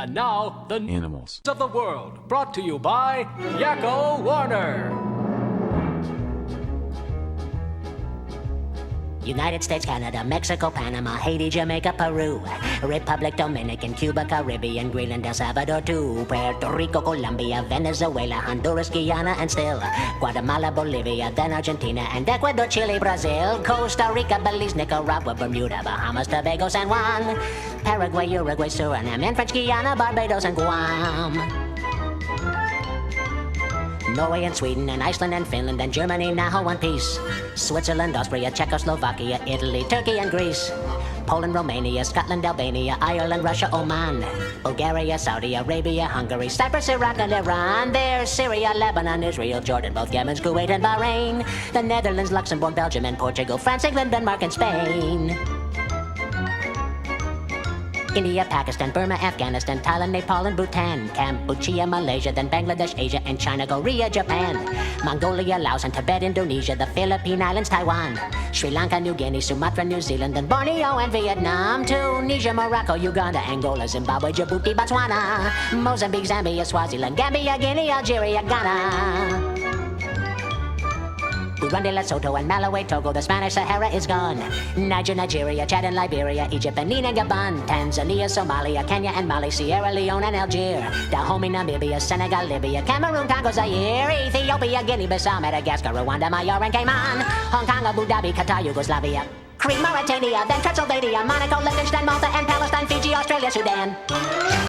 And now, the Animals. news of the world, brought to you by Yakko Warner. United States, Canada, Mexico, Panama, Haiti, Jamaica, Peru, Republic Dominican, Cuba, Caribbean, Greenland, El Salvador too, Puerto Rico, Colombia, Venezuela, Honduras, Guyana, and still Guatemala, Bolivia, then Argentina, and Ecuador, Chile, Brazil, Costa Rica, Belize, Nicaragua, Bermuda, Bahamas, Tobago, San Juan, Paraguay, Uruguay, Suriname, and French Guiana, Barbados, and Guam. Norway and Sweden and Iceland and Finland and Germany now one piece. Switzerland, Austria, Czechoslovakia, Italy, Turkey and Greece. Poland, Romania, Scotland, Albania, Ireland, Russia, Oman. Bulgaria, Saudi Arabia, Hungary, Cyprus, Iraq and Iran. There's Syria, Lebanon, Israel, Jordan, both Yemen, Kuwait and Bahrain. The Netherlands, Luxembourg, Belgium and Portugal, France, England, Denmark and Spain. India, Pakistan, Burma, Afghanistan, Thailand, Nepal and Bhutan, Cambodia, Malaysia, then Bangladesh, Asia and China, Korea, Japan, Mongolia, Laos and Tibet, Indonesia, the Philippine Islands, Taiwan, Sri Lanka, New Guinea, Sumatra, New Zealand, then Borneo and Vietnam, Tunisia, Morocco, Uganda, Angola, Zimbabwe, Djibouti, Botswana, Mozambique, Zambia, Swaziland, Gambia, Guinea, Algeria, Ghana. Burundi, Lesotho, and Malawi, Togo, the Spanish Sahara is gone. Niger, Nigeria, Chad and Liberia, Egypt, Benin and Gabon, Tanzania, Somalia, Kenya and Mali, Sierra Leone and Algeria, Dahomey, Namibia, Senegal, Libya, Cameroon, Congo, Zaire, Ethiopia, Guinea-Bissau, Madagascar, Rwanda, Myanmar and Cayman, Hong Kong, Abu Dhabi, Qatar, Yugoslavia, Crete, Mauritania, then Transylvania, Monaco, Liechtenstein, Malta and Palestine, Fiji, Australia, Sudan.